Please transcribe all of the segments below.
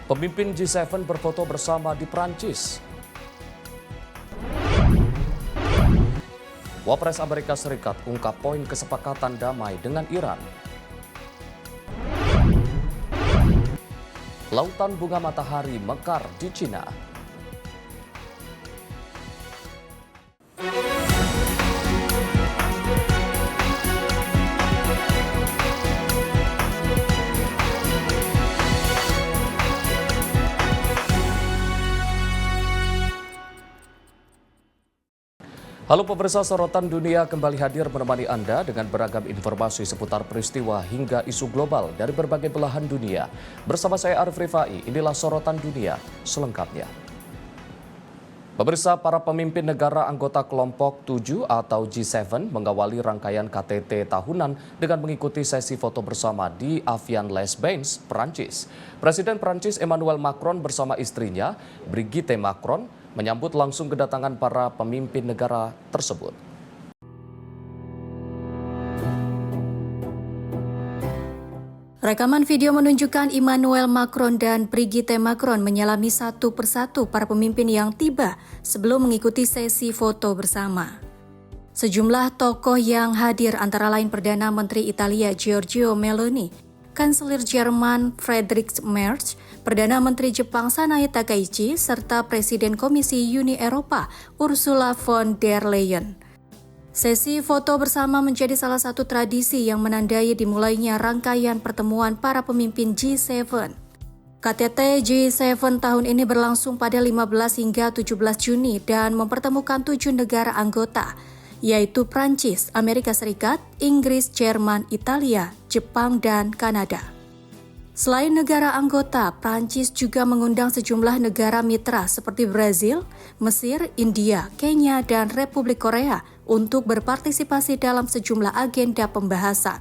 Pemimpin G7 berfoto bersama di Prancis. Wapres Amerika Serikat ungkap poin kesepakatan damai dengan Iran. Lautan bunga matahari mekar di Cina. Halo pemirsa, sorotan dunia kembali hadir menemani Anda dengan beragam informasi seputar peristiwa hingga isu global dari berbagai belahan dunia. Bersama saya Arif Rifai, inilah sorotan dunia selengkapnya. Pemirsa, para pemimpin negara anggota kelompok 7 atau G7 mengawali rangkaian KTT tahunan dengan mengikuti sesi foto bersama di Avian-les-Bains, Prancis. Presiden Prancis Emmanuel Macron bersama istrinya, Brigitte Macron, menyambut langsung kedatangan para pemimpin negara tersebut. Rekaman video menunjukkan Emmanuel Macron dan Brigitte Macron menyalami satu persatu para pemimpin yang tiba sebelum mengikuti sesi foto bersama. Sejumlah tokoh yang hadir antara lain Perdana Menteri Italia Giorgia Meloni, Kanselir Jerman Friedrich Merz, Perdana Menteri Jepang Sanae Takaichi, serta Presiden Komisi Uni Eropa Ursula von der Leyen. Sesi foto bersama menjadi salah satu tradisi yang menandai dimulainya rangkaian pertemuan para pemimpin G7. KTT G7 tahun ini berlangsung pada 15 hingga 17 Juni dan mempertemukan 7 negara anggota, yaitu Prancis, Amerika Serikat, Inggris, Jerman, Italia, Jepang, dan Kanada. Selain negara anggota, Prancis juga mengundang sejumlah negara mitra seperti Brazil, Mesir, India, Kenya, dan Republik Korea untuk berpartisipasi dalam sejumlah agenda pembahasan.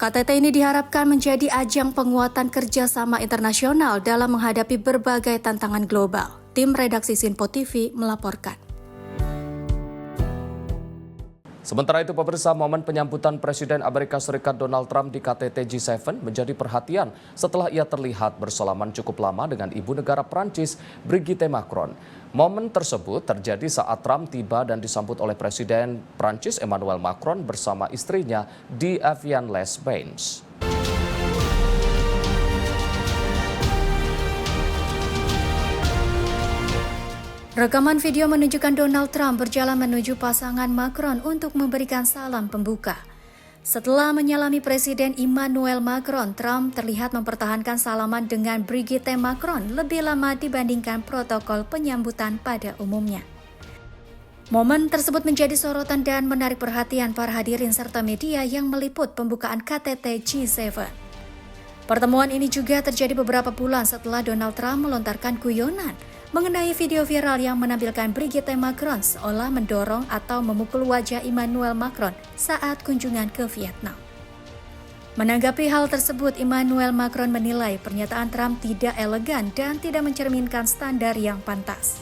KTT ini diharapkan menjadi ajang penguatan kerjasama internasional dalam menghadapi berbagai tantangan global. Tim redaksi Sinpo TV melaporkan. Sementara itu pemirsa, momen penyambutan Presiden Amerika Serikat Donald Trump di KTT G7 menjadi perhatian setelah ia terlihat bersalaman cukup lama dengan ibu negara Prancis Brigitte Macron. Momen tersebut terjadi saat Trump tiba dan disambut oleh Presiden Prancis Emmanuel Macron bersama istrinya di Avian-les-Bains. Rekaman video menunjukkan Donald Trump berjalan menuju pasangan Macron untuk memberikan salam pembuka. Setelah menyalami Presiden Emmanuel Macron, Trump terlihat mempertahankan salaman dengan Brigitte Macron lebih lama dibandingkan protokol penyambutan pada umumnya. Momen tersebut menjadi sorotan dan menarik perhatian para hadirin serta media yang meliput pembukaan KTT G7. Pertemuan ini juga terjadi beberapa bulan setelah Donald Trump melontarkan guyonan mengenai video viral yang menampilkan Brigitte Macron seolah mendorong atau memukul wajah Emmanuel Macron saat kunjungan ke Vietnam. Menanggapi hal tersebut, Emmanuel Macron menilai pernyataan Trump tidak elegan dan tidak mencerminkan standar yang pantas.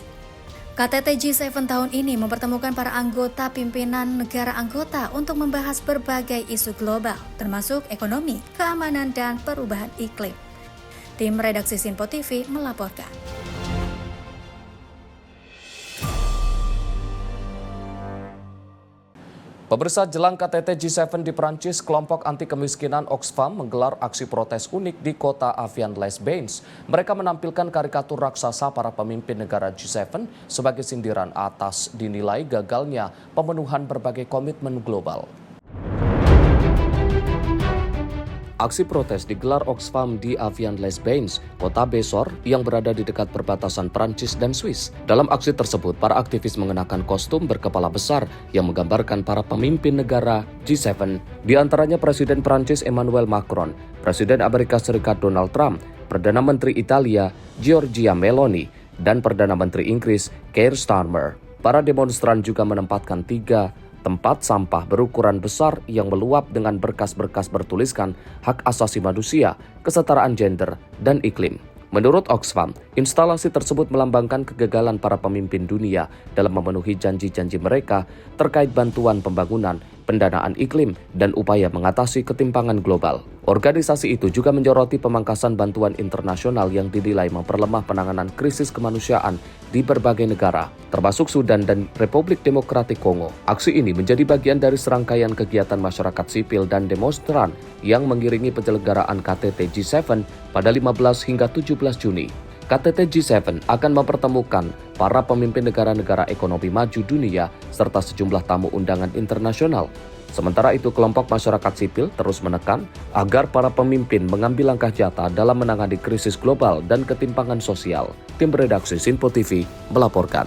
KTT G7 tahun ini mempertemukan para anggota pimpinan negara anggota untuk membahas berbagai isu global, termasuk ekonomi, keamanan, dan perubahan iklim. Tim redaksi Sinpo TV melaporkan. Pemirsa, jelang KTT G7 di Prancis, kelompok anti kemiskinan Oxfam menggelar aksi protes unik di kota Avian-les-Bains. Mereka menampilkan karikatur raksasa para pemimpin negara G7 sebagai sindiran atas dinilai gagalnya pemenuhan berbagai komitmen global. Aksi protes digelar Oxfam di Avian-les-Bains, kota Besor yang berada di dekat perbatasan Prancis dan Swiss. Dalam aksi tersebut, para aktivis mengenakan kostum berkepala besar yang menggambarkan para pemimpin negara G7. Di antaranya Presiden Prancis Emmanuel Macron, Presiden Amerika Serikat Donald Trump, Perdana Menteri Italia Giorgia Meloni, dan Perdana Menteri Inggris Keir Starmer. Para demonstran juga menempatkan 3 tempat sampah berukuran besar yang meluap dengan berkas-berkas bertuliskan hak asasi manusia, kesetaraan gender, dan iklim. Menurut Oxfam, instalasi tersebut melambangkan kegagalan para pemimpin dunia dalam memenuhi janji-janji mereka terkait bantuan pembangunan, pendanaan iklim, dan upaya mengatasi ketimpangan global. Organisasi itu juga menyoroti pemangkasan bantuan internasional yang dinilai memperlemah penanganan krisis kemanusiaan di berbagai negara, termasuk Sudan dan Republik Demokratik Kongo. Aksi ini menjadi bagian dari serangkaian kegiatan masyarakat sipil dan demonstran yang mengiringi penyelenggaraan KTT G7 pada 15 hingga 17 Juni. KTT G7 akan mempertemukan para pemimpin negara-negara ekonomi maju dunia serta sejumlah tamu undangan internasional. Sementara itu, kelompok masyarakat sipil terus menekan agar para pemimpin mengambil langkah nyata dalam menangani krisis global dan ketimpangan sosial. Tim redaksi Sinpo TV melaporkan.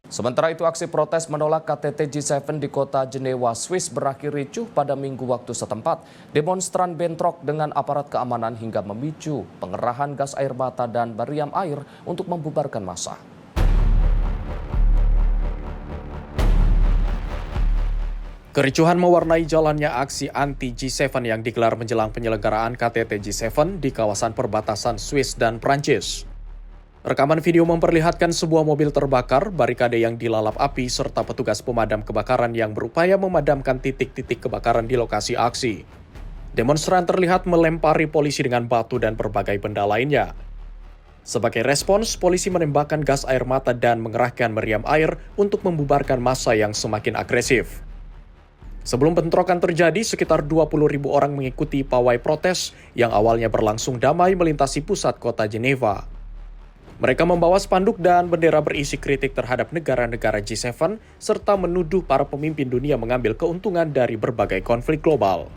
Sementara itu, aksi protes menolak KTT G7 di kota Jenewa, Swiss berakhir ricuh pada Minggu waktu setempat. Demonstran bentrok dengan aparat keamanan hingga memicu pengerahan gas air mata dan meriam air untuk membubarkan massa. Kericuhan mewarnai jalannya aksi anti G7 yang digelar menjelang penyelenggaraan KTT G7 di kawasan perbatasan Swiss dan Prancis. Rekaman video memperlihatkan sebuah mobil terbakar, barikade yang dilalap api, serta petugas pemadam kebakaran yang berupaya memadamkan titik-titik kebakaran di lokasi aksi. Demonstran terlihat melempari polisi dengan batu dan berbagai benda lainnya. Sebagai respons, polisi menembakkan gas air mata dan mengerahkan meriam air untuk membubarkan massa yang semakin agresif. Sebelum bentrokan terjadi, sekitar 20.000 orang mengikuti pawai protes yang awalnya berlangsung damai melintasi pusat kota Jenewa. Mereka membawa spanduk dan bendera berisi kritik terhadap negara-negara G7 serta menuduh para pemimpin dunia mengambil keuntungan dari berbagai konflik global.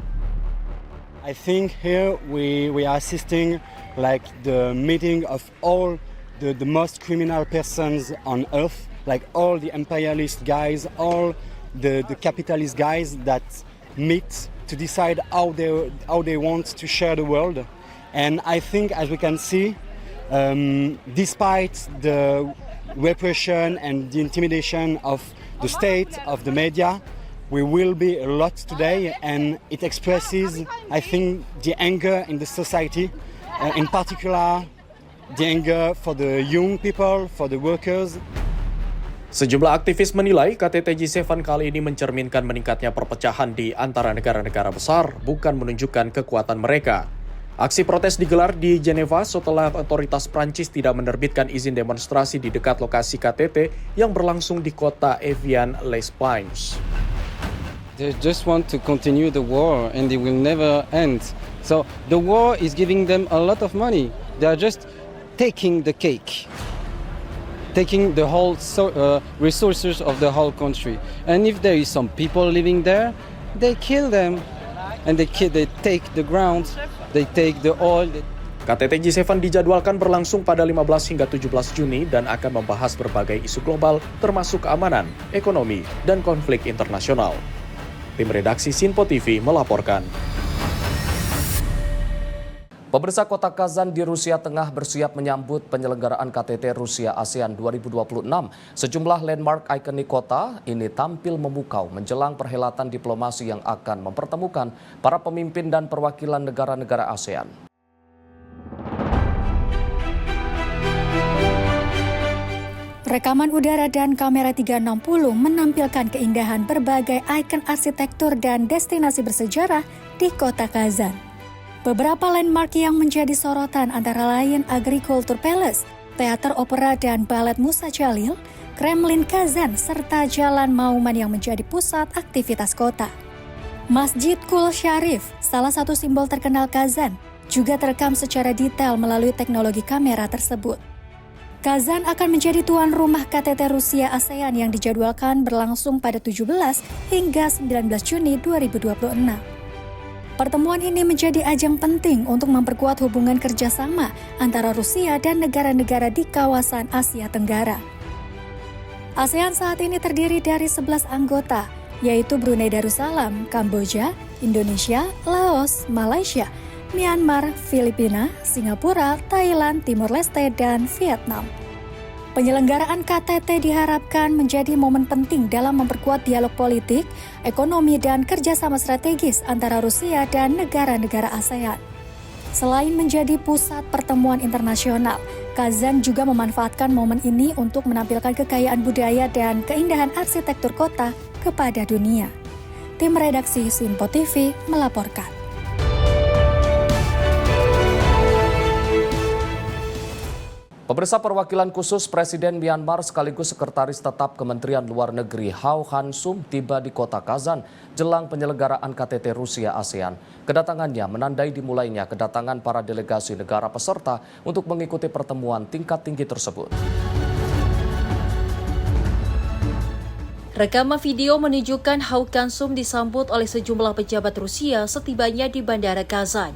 I think here we are assisting like the meeting of all the most criminal persons on earth, like all the imperialist guys, all the capitalist guys that meet to decide how they want to share the world. And I think, as we can see, despite the repression and the intimidation of the state, of the media, we will be a lot today, and it expresses, I think, the anger in the society, in particular the anger for the young people, for the workers. Sejumlah aktivis menilai KTT G7 kali ini mencerminkan meningkatnya perpecahan di antara negara-negara besar, bukan menunjukkan kekuatan mereka. Aksi protes digelar di Jenewa setelah otoritas Prancis tidak menerbitkan izin demonstrasi di dekat lokasi KTT yang berlangsung di kota Evian-les-Bains. They just want to continue the war and it will never end. So the war is giving them a lot of money. They are just taking the cake, taking the whole resources of the whole country. And if there is some people living there, they kill them and they take the ground. They take the oil. KTT G7 dijadwalkan berlangsung pada 15 hingga 17 Juni dan akan membahas berbagai isu global termasuk keamanan, ekonomi, dan konflik internasional. Tim redaksi Sinpo TV melaporkan. Pemirsa, kota Kazan di Rusia Tengah bersiap menyambut penyelenggaraan KTT Rusia ASEAN 2026. Sejumlah landmark ikonik kota ini tampil memukau menjelang perhelatan diplomasi yang akan mempertemukan para pemimpin dan perwakilan negara-negara ASEAN. Rekaman udara dan kamera 360 menampilkan keindahan berbagai ikon arsitektur dan destinasi bersejarah di kota Kazan. Beberapa landmark yang menjadi sorotan antara lain Agriculture Palace, Teater Opera dan Balet Musa Jalil, Kremlin Kazan, serta Jalan Mauman yang menjadi pusat aktivitas kota. Masjid Kul Sharif, salah satu simbol terkenal Kazan, juga terekam secara detail melalui teknologi kamera tersebut. Kazan akan menjadi tuan rumah KTT Rusia ASEAN yang dijadwalkan berlangsung pada 17 hingga 19 Juni 2026. Pertemuan ini menjadi ajang penting untuk memperkuat hubungan kerjasama antara Rusia dan negara-negara di kawasan Asia Tenggara. ASEAN saat ini terdiri dari 11 anggota, yaitu Brunei Darussalam, Kamboja, Indonesia, Laos, Malaysia, Myanmar, Filipina, Singapura, Thailand, Timor Leste, dan Vietnam. Penyelenggaraan KTT diharapkan menjadi momen penting dalam memperkuat dialog politik, ekonomi, dan kerjasama strategis antara Rusia dan negara-negara ASEAN. Selain menjadi pusat pertemuan internasional, Kazan juga memanfaatkan momen ini untuk menampilkan kekayaan budaya dan keindahan arsitektur kota kepada dunia. Tim redaksi Simpo TV melaporkan. Pemirsa, perwakilan khusus Presiden Myanmar sekaligus Sekretaris Tetap Kementerian Luar Negeri Hau Han-sum tiba di kota Kazan jelang penyelenggaraan KTT Rusia ASEAN. Kedatangannya menandai dimulainya kedatangan para delegasi negara peserta untuk mengikuti pertemuan tingkat tinggi tersebut. Rekaman video menunjukkan Hau Han-sum disambut oleh sejumlah pejabat Rusia setibanya di Bandara Kazan.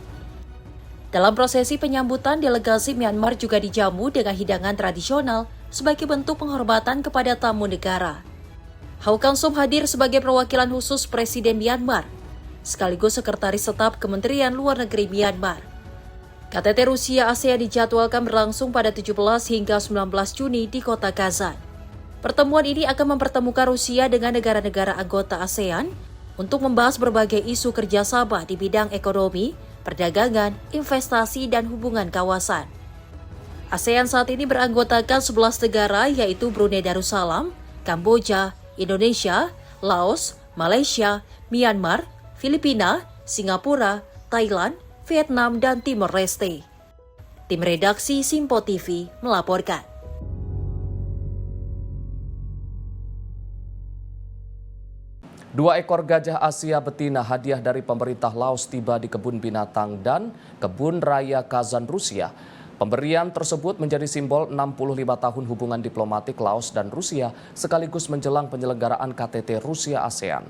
Dalam prosesi penyambutan, delegasi Myanmar juga dijamu dengan hidangan tradisional sebagai bentuk penghormatan kepada tamu negara. Hau Han-sum hadir sebagai perwakilan khusus Presiden Myanmar, sekaligus Sekretaris Tetap Kementerian Luar Negeri Myanmar. KTT Rusia ASEAN dijadwalkan berlangsung pada 17 hingga 19 Juni di kota Kazan. Pertemuan ini akan mempertemukan Rusia dengan negara-negara anggota ASEAN untuk membahas berbagai isu kerjasama di bidang ekonomi, perdagangan, investasi, dan hubungan kawasan. ASEAN saat ini beranggotakan 11 negara yaitu Brunei Darussalam, Kamboja, Indonesia, Laos, Malaysia, Myanmar, Filipina, Singapura, Thailand, Vietnam, dan Timor Leste. Tim redaksi Simpo TV melaporkan. Dua ekor gajah Asia betina hadiah dari pemerintah Laos tiba di kebun binatang dan kebun raya Kazan, Rusia. Pemberian tersebut menjadi simbol 65 tahun hubungan diplomatik Laos dan Rusia sekaligus menjelang penyelenggaraan KTT Rusia ASEAN.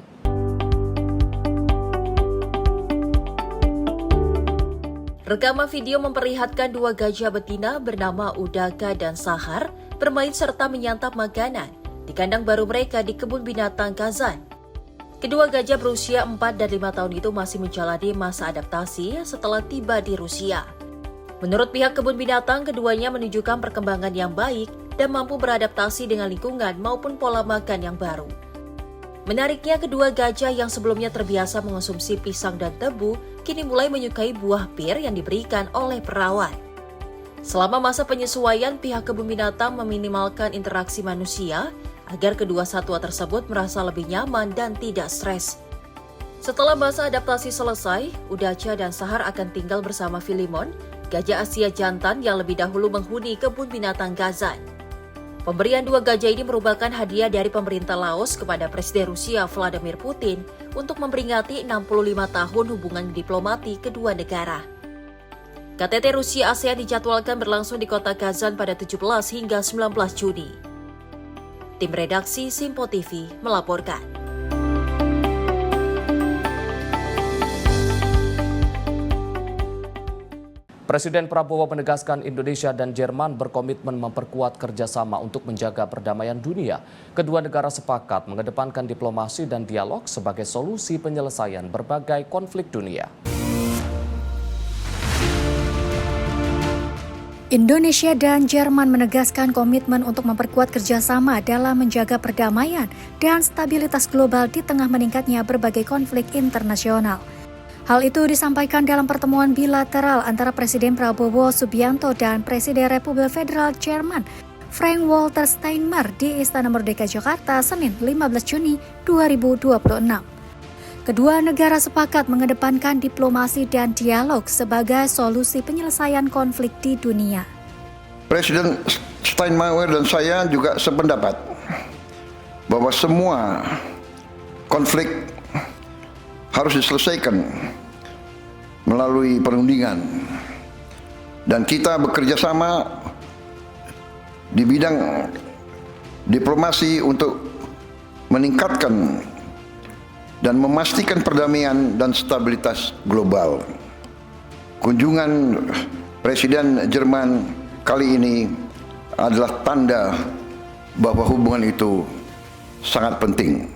Rekaman video memperlihatkan dua gajah betina bernama Udaka dan Sahar bermain serta menyantap makanan di kandang baru mereka di kebun binatang Kazan. Kedua gajah berusia 4 dan 5 tahun itu masih menjalani masa adaptasi setelah tiba di Rusia. Menurut pihak kebun binatang, keduanya menunjukkan perkembangan yang baik dan mampu beradaptasi dengan lingkungan maupun pola makan yang baru. Menariknya, kedua gajah yang sebelumnya terbiasa mengonsumsi pisang dan tebu, kini mulai menyukai buah pir yang diberikan oleh perawat. Selama masa penyesuaian, pihak kebun binatang meminimalkan interaksi manusia agar kedua satwa tersebut merasa lebih nyaman dan tidak stres. Setelah masa adaptasi selesai, Udaka dan Sahar akan tinggal bersama Filimon, gajah Asia jantan yang lebih dahulu menghuni kebun binatang Kazan. Pemberian dua gajah ini merupakan hadiah dari pemerintah Laos kepada Presiden Rusia Vladimir Putin untuk memperingati 65 tahun hubungan diplomati kedua negara. KTT Rusia ASEAN dijadwalkan berlangsung di kota Kazan pada 17 hingga 19 Juni. Tim redaksi Simpo TV melaporkan. Presiden Prabowo menegaskan Indonesia dan Jerman berkomitmen memperkuat kerjasama untuk menjaga perdamaian dunia. Kedua negara sepakat mengedepankan diplomasi dan dialog sebagai solusi penyelesaian berbagai konflik dunia. Indonesia dan Jerman menegaskan komitmen untuk memperkuat kerjasama dalam menjaga perdamaian dan stabilitas global di tengah meningkatnya berbagai konflik internasional. Hal itu disampaikan dalam pertemuan bilateral antara Presiden Prabowo Subianto dan Presiden Republik Federal Jerman Frank-Walter Steinmeier di Istana Merdeka Jakarta, Senin 15 Juni 2026. Kedua negara sepakat mengedepankan diplomasi dan dialog sebagai solusi penyelesaian konflik di dunia. Presiden Steinmeier dan saya juga sependapat bahwa semua konflik harus diselesaikan melalui perundingan, dan kita bekerja sama di bidang diplomasi untuk meningkatkan dan memastikan perdamaian dan stabilitas global. Kunjungan Presiden Jerman kali ini adalah tanda bahwa hubungan itu sangat penting.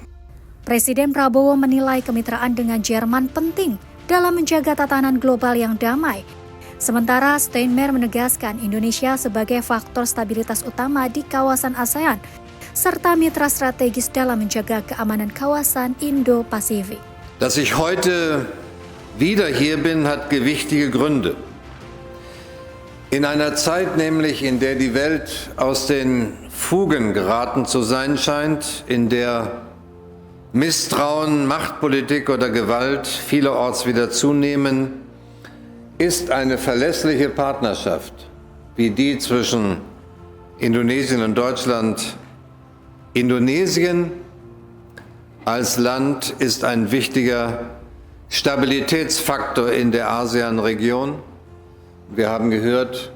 Presiden Prabowo menilai kemitraan dengan Jerman penting dalam menjaga tatanan global yang damai. Sementara Steinmeier menegaskan Indonesia sebagai faktor stabilitas utama di kawasan ASEAN, serta mitra strategis dalam menjaga keamanan kawasan Indo-Pasifik. Dass ich heute wieder hier bin, hat gewichtige Gründe. In einer Zeit nämlich, in der die Welt aus den Fugen geraten zu sein scheint, in der Misstrauen, Machtpolitik oder Gewalt vielerorts wieder zunehmen, ist eine verlässliche Partnerschaft wie die zwischen Indonesien und Deutschland. Indonesien als Land ist ein wichtiger Stabilitätsfaktor in der ASEAN-Region. Wir haben gehört,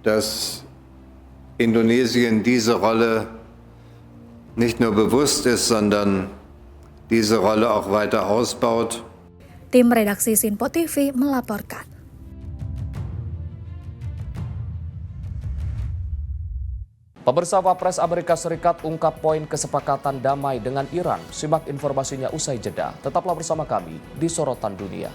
dass Indonesien diese Rolle nicht nur bewusst ist, sondern diese Rolle auch weiter ausbaut. Tim redaksi Sinpo TV melaporkan. Pemirsa, Wapres Amerika Serikat ungkap poin kesepakatan damai dengan Iran. Simak informasinya usai jeda. Tetaplah bersama kami di Sorotan Dunia.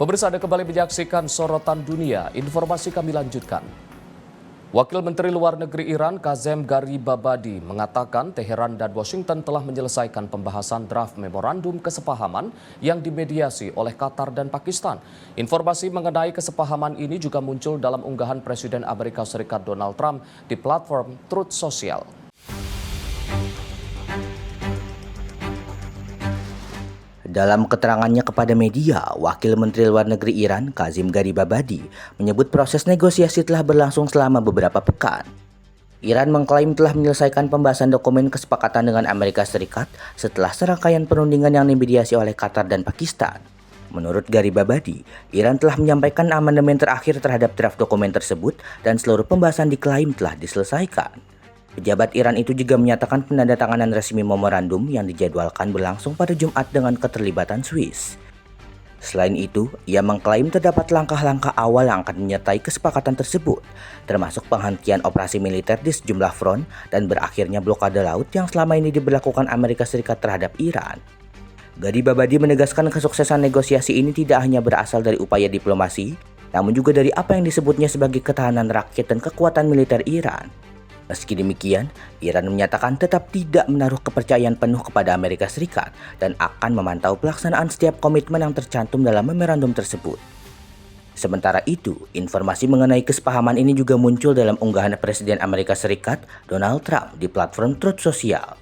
Pemirsa, Anda kembali menyaksikan Sorotan Dunia. Informasi kami lanjutkan. Wakil Menteri Luar Negeri Iran Kazem Garibabadi mengatakan Teheran dan Washington telah menyelesaikan pembahasan draft memorandum kesepahaman yang dimediasi oleh Qatar dan Pakistan. Informasi mengenai kesepahaman ini juga muncul dalam unggahan Presiden Amerika Serikat Donald Trump di platform Truth Social. Dalam keterangannya kepada media, Wakil Menteri Luar Negeri Iran, Kazem Garibabadi, menyebut proses negosiasi telah berlangsung selama beberapa pekan. Iran mengklaim telah menyelesaikan pembahasan dokumen kesepakatan dengan Amerika Serikat setelah serangkaian perundingan yang dimediasi oleh Qatar dan Pakistan. Menurut Garibabadi, Iran telah menyampaikan amandemen terakhir terhadap draft dokumen tersebut dan seluruh pembahasan diklaim telah diselesaikan. Pejabat Iran itu juga menyatakan penandatanganan resmi memorandum yang dijadwalkan berlangsung pada Jumat dengan keterlibatan Swiss. Selain itu, ia mengklaim terdapat langkah-langkah awal yang akan menyertai kesepakatan tersebut, termasuk penghentian operasi militer di sejumlah front dan berakhirnya blokade laut yang selama ini diberlakukan Amerika Serikat terhadap Iran. Garibabadi menegaskan kesuksesan negosiasi ini tidak hanya berasal dari upaya diplomasi, namun juga dari apa yang disebutnya sebagai ketahanan rakyat dan kekuatan militer Iran. Meski demikian, Iran menyatakan tetap tidak menaruh kepercayaan penuh kepada Amerika Serikat dan akan memantau pelaksanaan setiap komitmen yang tercantum dalam memorandum tersebut. Sementara itu, informasi mengenai kesepahaman ini juga muncul dalam unggahan Presiden Amerika Serikat Donald Trump di platform Truth Social.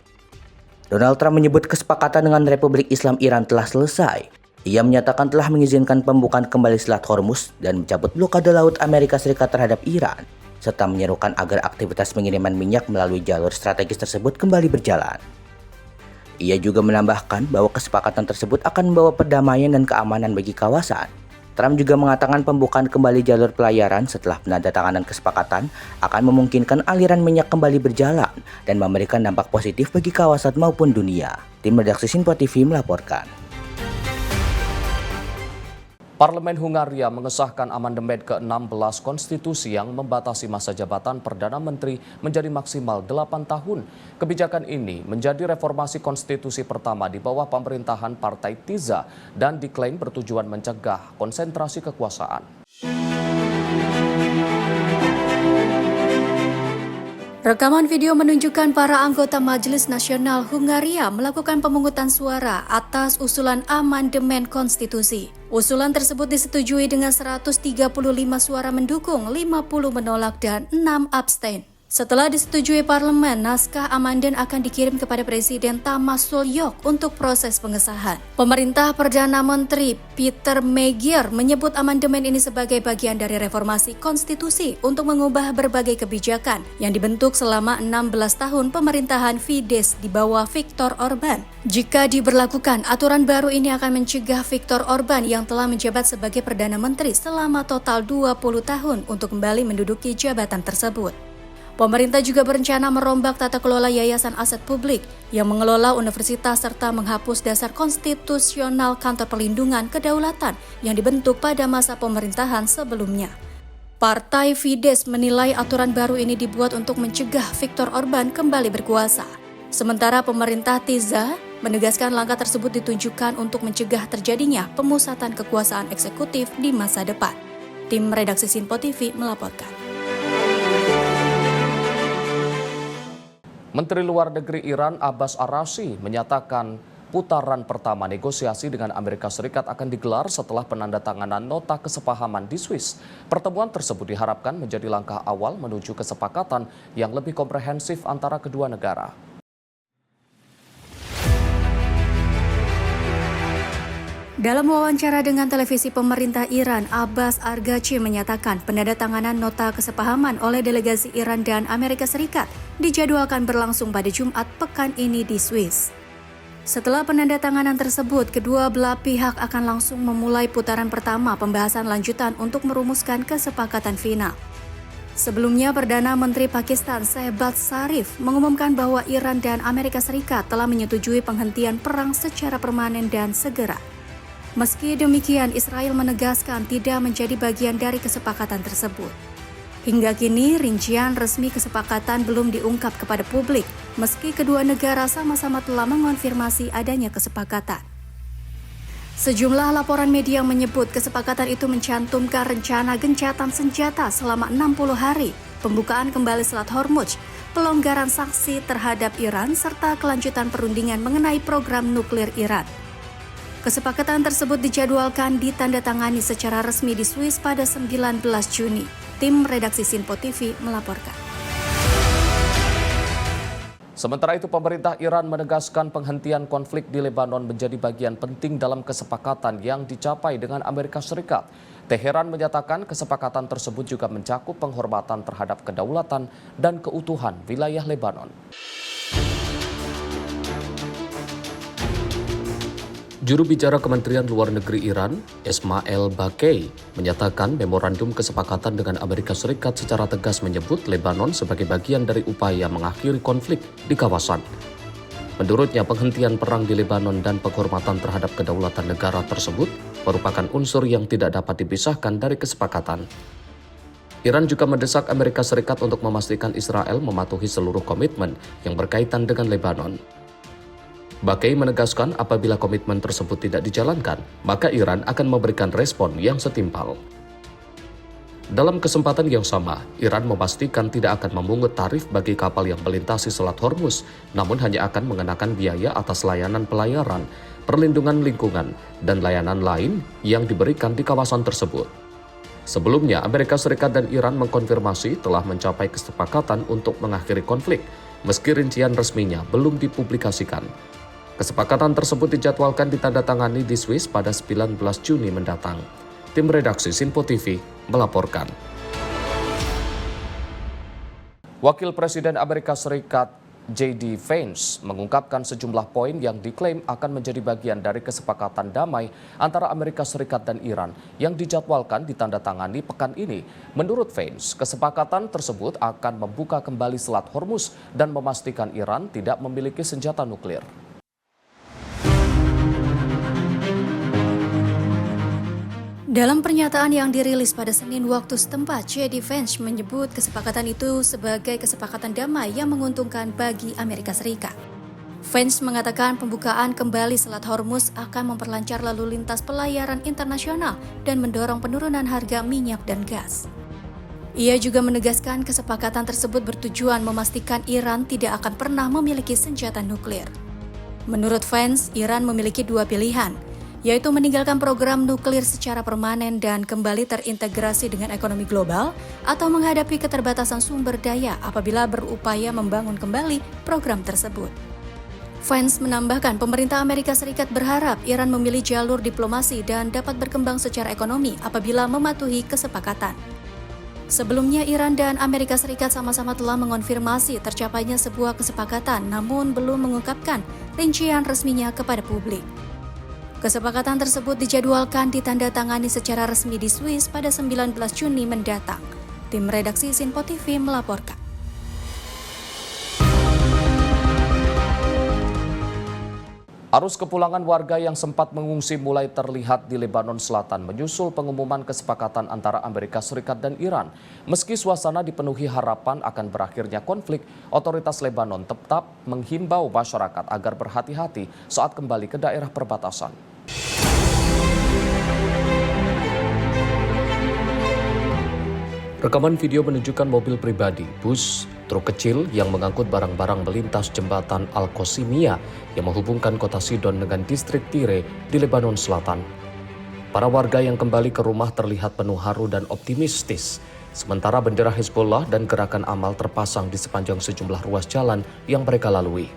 Donald Trump menyebut kesepakatan dengan Republik Islam Iran telah selesai. Ia menyatakan telah mengizinkan pembukaan kembali Selat Hormuz dan mencabut blokade laut Amerika Serikat terhadap Iran, serta menyerukan agar aktivitas pengiriman minyak melalui jalur strategis tersebut kembali berjalan. Ia juga menambahkan bahwa kesepakatan tersebut akan membawa perdamaian dan keamanan bagi kawasan. Trump juga mengatakan pembukaan kembali jalur pelayaran setelah penandatanganan kesepakatan akan memungkinkan aliran minyak kembali berjalan dan memberikan dampak positif bagi kawasan maupun dunia. Tim redaksi Sinpo TV melaporkan. Parlemen Hungaria mengesahkan amandemen ke-16 konstitusi yang membatasi masa jabatan Perdana Menteri menjadi maksimal 8 tahun. Kebijakan ini menjadi reformasi konstitusi pertama di bawah pemerintahan Partai Tiza dan diklaim bertujuan mencegah konsentrasi kekuasaan. Rekaman video menunjukkan para anggota Majelis Nasional Hungaria melakukan pemungutan suara atas usulan amandemen konstitusi. Usulan tersebut disetujui dengan 135 suara mendukung, 50 menolak, dan 6 abstain. Setelah disetujui parlemen, naskah amandemen akan dikirim kepada Presiden Tamas Sulyok untuk proses pengesahan. Pemerintah Perdana Menteri Peter Magyar menyebut amandemen ini sebagai bagian dari reformasi konstitusi untuk mengubah berbagai kebijakan yang dibentuk selama 16 tahun pemerintahan Fidesz di bawah Viktor Orban. Jika diberlakukan, aturan baru ini akan mencegah Viktor Orban yang telah menjabat sebagai Perdana Menteri selama total 20 tahun untuk kembali menduduki jabatan tersebut. Pemerintah juga berencana merombak tata kelola yayasan aset publik yang mengelola universitas serta menghapus dasar konstitusional kantor perlindungan kedaulatan yang dibentuk pada masa pemerintahan sebelumnya. Partai Fidesz menilai aturan baru ini dibuat untuk mencegah Viktor Orban kembali berkuasa. Sementara pemerintah Tisza menegaskan langkah tersebut ditunjukkan untuk mencegah terjadinya pemusatan kekuasaan eksekutif di masa depan. Tim redaksi Sinpo TV melaporkan. Menteri Luar Negeri Iran Abbas Araghchi menyatakan putaran pertama negosiasi dengan Amerika Serikat akan digelar setelah penandatanganan nota kesepahaman di Swiss. Pertemuan tersebut diharapkan menjadi langkah awal menuju kesepakatan yang lebih komprehensif antara kedua negara. Dalam wawancara dengan televisi pemerintah Iran, Abbas Araghchi menyatakan penandatanganan nota kesepahaman oleh delegasi Iran dan Amerika Serikat dijadwalkan berlangsung pada Jumat pekan ini di Swiss. Setelah penandatanganan tersebut, kedua belah pihak akan langsung memulai putaran pertama pembahasan lanjutan untuk merumuskan kesepakatan final. Sebelumnya, Perdana Menteri Pakistan Shehbaz Sharif mengumumkan bahwa Iran dan Amerika Serikat telah menyetujui penghentian perang secara permanen dan segera. Meski demikian, Israel menegaskan tidak menjadi bagian dari kesepakatan tersebut. Hingga kini, rincian resmi kesepakatan belum diungkap kepada publik, meski kedua negara sama-sama telah mengonfirmasi adanya kesepakatan. Sejumlah laporan media menyebut kesepakatan itu mencantumkan rencana gencatan senjata selama 60 hari, pembukaan kembali Selat Hormuz, pelonggaran sanksi terhadap Iran, serta kelanjutan perundingan mengenai program nuklir Iran. Kesepakatan tersebut dijadwalkan ditandatangani secara resmi di Swiss pada 19 Juni. Tim redaksi Sinpo TV melaporkan. Sementara itu, pemerintah Iran menegaskan penghentian konflik di Lebanon menjadi bagian penting dalam kesepakatan yang dicapai dengan Amerika Serikat. Teheran menyatakan kesepakatan tersebut juga mencakup penghormatan terhadap kedaulatan dan keutuhan wilayah Lebanon. Juru bicara Kementerian Luar Negeri Iran, Ismail Baqai, menyatakan memorandum kesepakatan dengan Amerika Serikat secara tegas menyebut Lebanon sebagai bagian dari upaya mengakhiri konflik di kawasan. Menurutnya, penghentian perang di Lebanon dan penghormatan terhadap kedaulatan negara tersebut merupakan unsur yang tidak dapat dipisahkan dari kesepakatan. Iran juga mendesak Amerika Serikat untuk memastikan Israel mematuhi seluruh komitmen yang berkaitan dengan Lebanon. Baqai menegaskan apabila komitmen tersebut tidak dijalankan, maka Iran akan memberikan respon yang setimpal. Dalam kesempatan yang sama, Iran memastikan tidak akan memungut tarif bagi kapal yang melintasi Selat Hormuz, namun hanya akan mengenakan biaya atas layanan pelayaran, perlindungan lingkungan, dan layanan lain yang diberikan di kawasan tersebut. Sebelumnya, Amerika Serikat dan Iran mengkonfirmasi telah mencapai kesepakatan untuk mengakhiri konflik, meski rincian resminya belum dipublikasikan. Kesepakatan tersebut dijadwalkan ditandatangani di Swiss pada 19 Juni mendatang. Tim redaksi Sinpo TV melaporkan. Wakil Presiden Amerika Serikat J.D. Vance mengungkapkan sejumlah poin yang diklaim akan menjadi bagian dari kesepakatan damai antara Amerika Serikat dan Iran yang dijadwalkan ditandatangani pekan ini. Menurut Vance, kesepakatan tersebut akan membuka kembali Selat Hormuz dan memastikan Iran tidak memiliki senjata nuklir. Dalam pernyataan yang dirilis pada Senin waktu setempat, J.D. Vance menyebut kesepakatan itu sebagai kesepakatan damai yang menguntungkan bagi Amerika Serikat. Vance mengatakan pembukaan kembali Selat Hormuz akan memperlancar lalu lintas pelayaran internasional dan mendorong penurunan harga minyak dan gas. Ia juga menegaskan kesepakatan tersebut bertujuan memastikan Iran tidak akan pernah memiliki senjata nuklir. Menurut Vance, Iran memiliki dua pilihan, yaitu meninggalkan program nuklir secara permanen dan kembali terintegrasi dengan ekonomi global, atau menghadapi keterbatasan sumber daya apabila berupaya membangun kembali program tersebut. Vance menambahkan pemerintah Amerika Serikat berharap Iran memilih jalur diplomasi dan dapat berkembang secara ekonomi apabila mematuhi kesepakatan. Sebelumnya, Iran dan Amerika Serikat sama-sama telah mengonfirmasi tercapainya sebuah kesepakatan, namun belum mengungkapkan rincian resminya kepada publik. Kesepakatan tersebut dijadwalkan ditandatangani secara resmi di Swiss pada 19 Juni mendatang. Tim redaksi Sinpo TV melaporkan. Arus kepulangan warga yang sempat mengungsi mulai terlihat di Lebanon Selatan menyusul pengumuman kesepakatan antara Amerika Serikat dan Iran. Meski suasana dipenuhi harapan akan berakhirnya konflik, otoritas Lebanon tetap menghimbau masyarakat agar berhati-hati saat kembali ke daerah perbatasan. Rekaman video menunjukkan mobil pribadi, bus, truk kecil yang mengangkut barang-barang melintas jembatan Al-Qasimiyah yang menghubungkan kota Sidon dengan distrik Tire di Lebanon Selatan. Para warga yang kembali ke rumah terlihat penuh haru dan optimistis, sementara bendera Hezbollah dan gerakan amal terpasang di sepanjang sejumlah ruas jalan yang mereka lalui.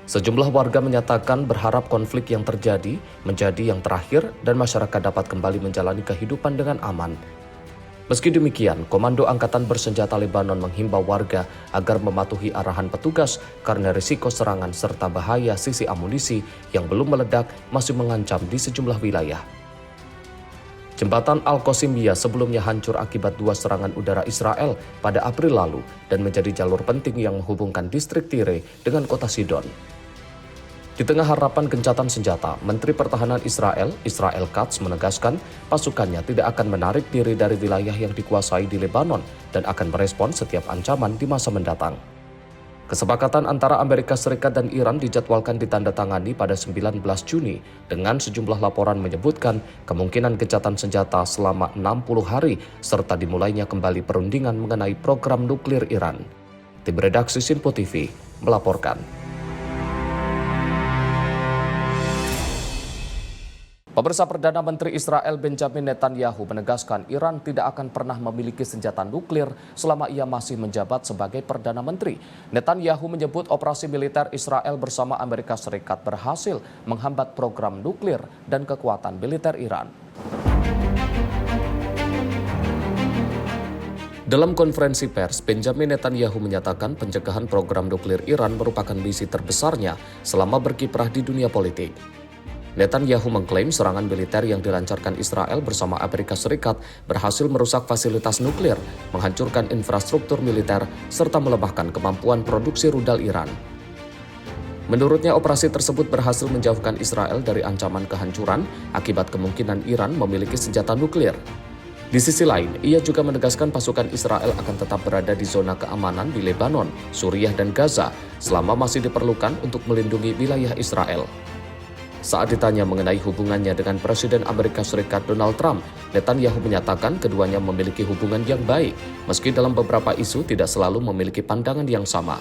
Sejumlah warga menyatakan berharap konflik yang terjadi menjadi yang terakhir dan masyarakat dapat kembali menjalani kehidupan dengan aman. Meski demikian, Komando Angkatan Bersenjata Lebanon menghimbau warga agar mematuhi arahan petugas karena risiko serangan serta bahaya sisi amunisi yang belum meledak masih mengancam di sejumlah wilayah. Jembatan Al-Qasimiyah sebelumnya hancur akibat 2 serangan udara Israel pada April lalu dan menjadi jalur penting yang menghubungkan distrik Tire dengan kota Sidon. Di tengah harapan gencatan senjata, Menteri Pertahanan Israel Katz menegaskan pasukannya tidak akan menarik diri dari wilayah yang dikuasai di Lebanon dan akan merespon setiap ancaman di masa mendatang. Kesepakatan antara Amerika Serikat dan Iran dijadwalkan ditandatangani pada 19 Juni dengan sejumlah laporan menyebutkan kemungkinan gencatan senjata selama 60 hari serta dimulainya kembali perundingan mengenai program nuklir Iran. Tim redaksi Sinpo TV melaporkan. Pemirsa, Perdana Menteri Israel Benjamin Netanyahu menegaskan Iran tidak akan pernah memiliki senjata nuklir selama ia masih menjabat sebagai Perdana Menteri. Netanyahu menyebut operasi militer Israel bersama Amerika Serikat berhasil menghambat program nuklir dan kekuatan militer Iran. Dalam konferensi pers, Benjamin Netanyahu menyatakan pencegahan program nuklir Iran merupakan misi terbesarnya selama berkiprah di dunia politik. Netanyahu mengklaim serangan militer yang dilancarkan Israel bersama Amerika Serikat berhasil merusak fasilitas nuklir, menghancurkan infrastruktur militer, serta melemahkan kemampuan produksi rudal Iran. Menurutnya, operasi tersebut berhasil menjauhkan Israel dari ancaman kehancuran akibat kemungkinan Iran memiliki senjata nuklir. Di sisi lain, ia juga menegaskan pasukan Israel akan tetap berada di zona keamanan di Lebanon, Suriah, dan Gaza selama masih diperlukan untuk melindungi wilayah Israel. Saat ditanya mengenai hubungannya dengan Presiden Amerika Serikat Donald Trump, Netanyahu menyatakan keduanya memiliki hubungan yang baik, meski dalam beberapa isu tidak selalu memiliki pandangan yang sama.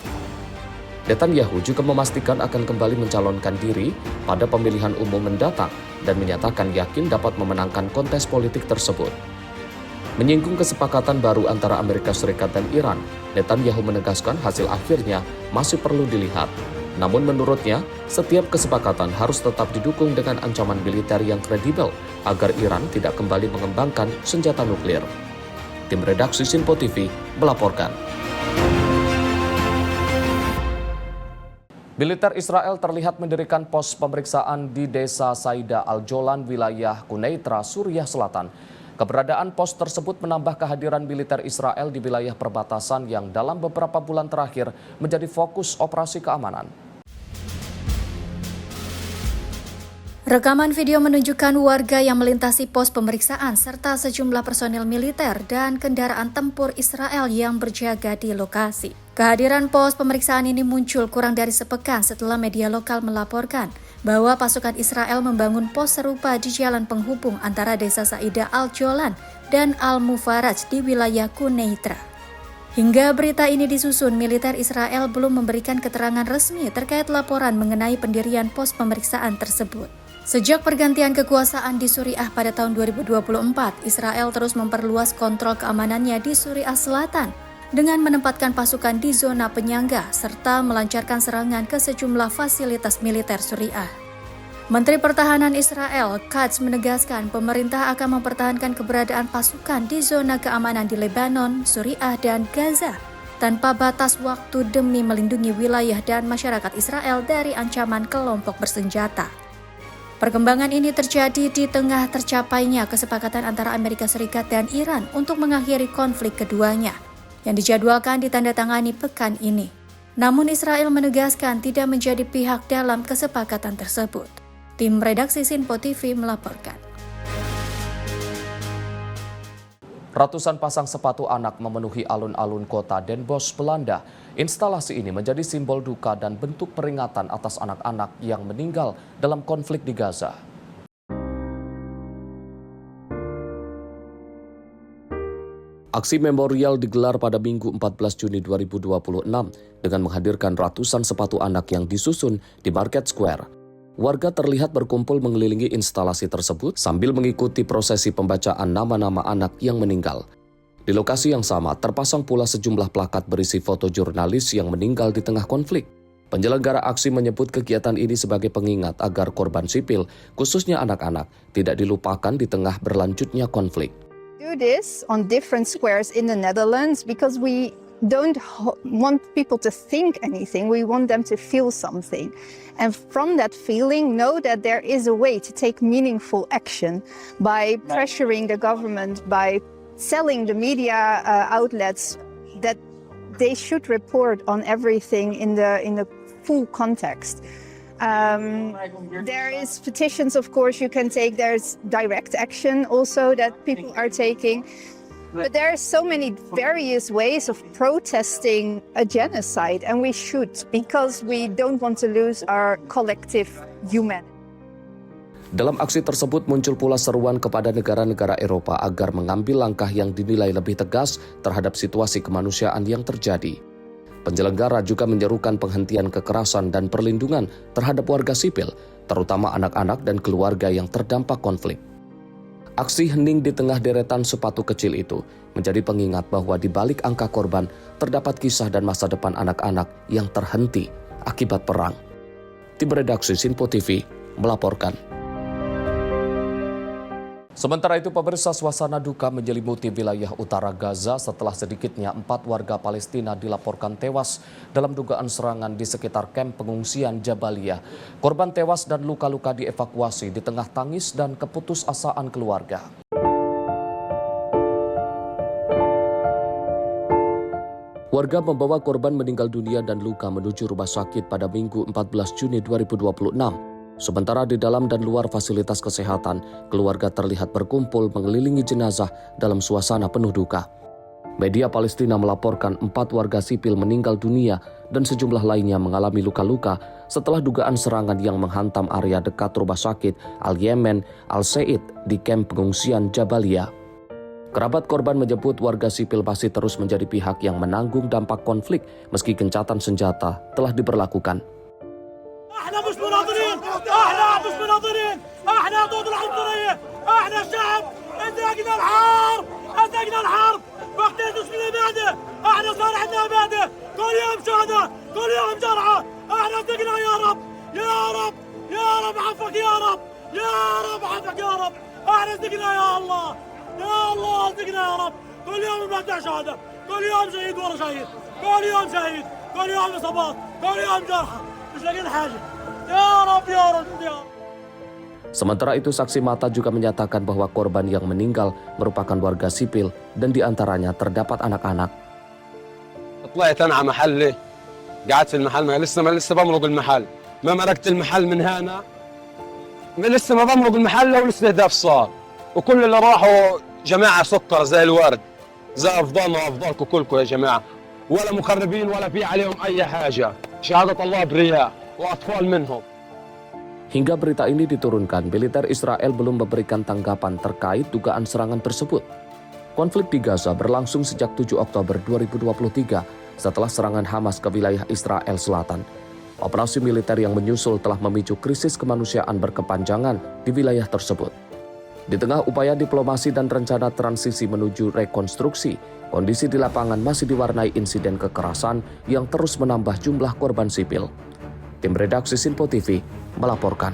Netanyahu juga memastikan akan kembali mencalonkan diri pada pemilihan umum mendatang dan menyatakan yakin dapat memenangkan kontes politik tersebut. Menyinggung kesepakatan baru antara Amerika Serikat dan Iran, Netanyahu menegaskan hasil akhirnya masih perlu dilihat. Namun menurutnya, setiap kesepakatan harus tetap didukung dengan ancaman militer yang kredibel agar Iran tidak kembali mengembangkan senjata nuklir. Tim redaksi Sinpo TV melaporkan. Militer Israel terlihat mendirikan pos pemeriksaan di desa Saida Al-Jolan, wilayah Quneitra, Suriah Selatan. Keberadaan pos tersebut menambah kehadiran militer Israel di wilayah perbatasan yang dalam beberapa bulan terakhir menjadi fokus operasi keamanan. Rekaman video menunjukkan warga yang melintasi pos pemeriksaan serta sejumlah personil militer dan kendaraan tempur Israel yang berjaga di lokasi. Kehadiran pos pemeriksaan ini muncul kurang dari sepekan setelah media lokal melaporkan bahwa pasukan Israel membangun pos serupa di jalan penghubung antara desa Saida Al-Jolan dan Al-Mufaraj di wilayah Quneitra. Hingga berita ini disusun, militer Israel belum memberikan keterangan resmi terkait laporan mengenai pendirian pos pemeriksaan tersebut. Sejak pergantian kekuasaan di Suriah pada tahun 2024, Israel terus memperluas kontrol keamanannya di Suriah Selatan dengan menempatkan pasukan di zona penyangga serta melancarkan serangan ke sejumlah fasilitas militer Suriah. Menteri Pertahanan Israel Katz menegaskan pemerintah akan mempertahankan keberadaan pasukan di zona keamanan di Lebanon, Suriah, dan Gaza tanpa batas waktu demi melindungi wilayah dan masyarakat Israel dari ancaman kelompok bersenjata. Perkembangan ini terjadi di tengah tercapainya kesepakatan antara Amerika Serikat dan Iran untuk mengakhiri konflik keduanya, yang dijadwalkan ditandatangani pekan ini. Namun Israel menegaskan tidak menjadi pihak dalam kesepakatan tersebut. Tim redaksi Sinpo TV melaporkan. Ratusan pasang sepatu anak memenuhi alun-alun kota Den Bosch, Belanda. Instalasi ini menjadi simbol duka dan bentuk peringatan atas anak-anak yang meninggal dalam konflik di Gaza. Aksi memorial digelar pada Minggu 14 Juni 2026 dengan menghadirkan ratusan sepatu anak yang disusun di Market Square. Warga terlihat berkumpul mengelilingi instalasi tersebut sambil mengikuti prosesi pembacaan nama-nama anak yang meninggal. Di lokasi yang sama, terpasang pula sejumlah plakat berisi foto jurnalis yang meninggal di tengah konflik. Penyelenggara aksi menyebut kegiatan ini sebagai pengingat agar korban sipil, khususnya anak-anak, tidak dilupakan di tengah berlanjutnya konflik. Do this on different squares in the Netherlands because we don't want people to think anything. We want them to feel something. And from that feeling, know that there is a way to take meaningful action by pressuring the government, by selling the media outlets that they should report on everything in the full context. There is petitions, of course, you can take. There's direct action also that people are taking. But there are so many various ways of protesting a genocide, and we should, because we don't want to lose our collective humanity. Dalam aksi tersebut muncul pula seruan kepada negara-negara Eropa agar mengambil langkah yang dinilai lebih tegas terhadap situasi kemanusiaan yang terjadi. Penyelenggara juga menyerukan penghentian kekerasan dan perlindungan terhadap warga sipil, terutama anak-anak dan keluarga yang terdampak konflik. Aksi hening di tengah deretan sepatu kecil itu menjadi pengingat bahwa di balik angka korban terdapat kisah dan masa depan anak-anak yang terhenti akibat perang. Tim redaksi Sinpo TV melaporkan. Sementara itu, pemirsa, suasana duka menyelimuti wilayah utara Gaza setelah sedikitnya 4 warga Palestina dilaporkan tewas dalam dugaan serangan di sekitar kamp pengungsian Jabaliyah. Korban tewas dan luka-luka dievakuasi di tengah tangis dan keputusasaan keluarga. Warga membawa korban meninggal dunia dan luka menuju rumah sakit pada Minggu 14 Juni 2026. Sementara di dalam dan luar fasilitas kesehatan, keluarga terlihat berkumpul mengelilingi jenazah dalam suasana penuh duka. Media Palestina melaporkan 4 warga sipil meninggal dunia dan sejumlah lainnya mengalami luka-luka setelah dugaan serangan yang menghantam area dekat rumah sakit Al-Yemen Al-Said di kamp pengungsian Jabaliyah. Kerabat korban menyebut warga sipil masih terus menjadi pihak yang menanggung dampak konflik meski gencatan senjata telah diberlakukan. احنا مش مناظرين، احنا ضد العنصرية، احنا الشعب ازقنا الحرب وقتين في الابادة، احنا صار عندنا ابادة، كل يوم شهداء، كل يوم جرعى، احنا ازقنا يا رب عفك يا رب، احنا ازقنا يا الله ازقنا يا رب، كل يوم نبدع شهداء، كل يوم شهيد ورا شهيد، كل يوم اصابات، كل يوم جرحى، مش لاقيين حاجة. Ya Rab. Sementara itu, saksi mata juga menyatakan bahwa korban yang meninggal merupakan warga sipil dan diantaranya terdapat anak-anak. طلعت انا على محلي قعدت في المحل لسه بمرق المحل ما مرقت المحل من هنا لسه ما بمرق المحل والاستهداف صار وكل اللي راحوا جماعه سكر زي الورد زي افضلنا وافضلكم كلكم يا جماعه ولا مخربين ولا في عليهم اي حاجه شهاده الله برياء واطفال منهم. Hingga berita ini diturunkan, militer Israel belum memberikan tanggapan terkait dugaan serangan tersebut. Konflik di Gaza berlangsung sejak 7 Oktober 2023 setelah serangan Hamas ke wilayah Israel Selatan. Operasi militer yang menyusul telah memicu krisis kemanusiaan berkepanjangan di wilayah tersebut. Di tengah upaya diplomasi dan rencana transisi menuju rekonstruksi, kondisi di lapangan masih diwarnai insiden kekerasan yang terus menambah jumlah korban sipil. Tim redaksi Sinpo TV melaporkan.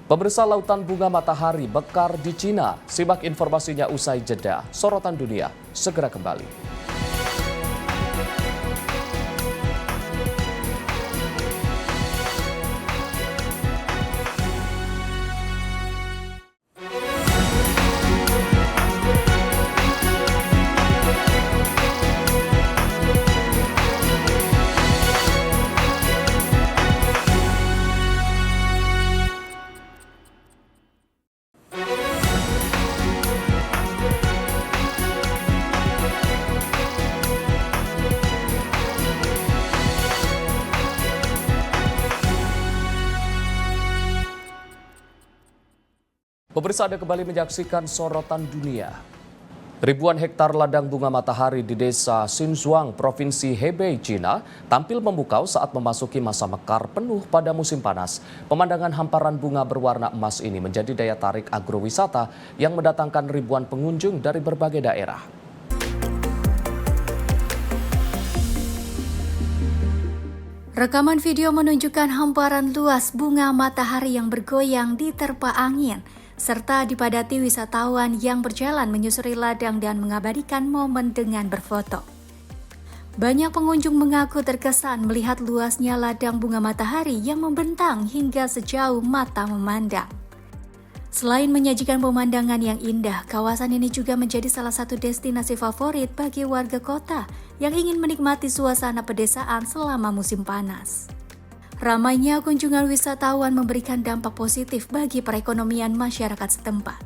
Pemirsa, lautan bunga matahari Bekar di Cina. Simak informasinya usai jeda. Sorotan dunia segera kembali. Pemirsa, Anda kembali menyaksikan Sorotan Dunia. Ribuan hektar ladang bunga matahari di desa Xinzhuang, Provinsi Hebei, China, tampil memukau saat memasuki masa mekar penuh pada musim panas. Pemandangan hamparan bunga berwarna emas ini menjadi daya tarik agrowisata yang mendatangkan ribuan pengunjung dari berbagai daerah. Rekaman video menunjukkan hamparan luas bunga matahari yang bergoyang diterpa angin, serta dipadati wisatawan yang berjalan menyusuri ladang dan mengabadikan momen dengan berfoto. Banyak pengunjung mengaku terkesan melihat luasnya ladang bunga matahari yang membentang hingga sejauh mata memandang. Selain menyajikan pemandangan yang indah, kawasan ini juga menjadi salah satu destinasi favorit bagi warga kota yang ingin menikmati suasana pedesaan selama musim panas. Ramainya kunjungan wisatawan memberikan dampak positif bagi perekonomian masyarakat setempat.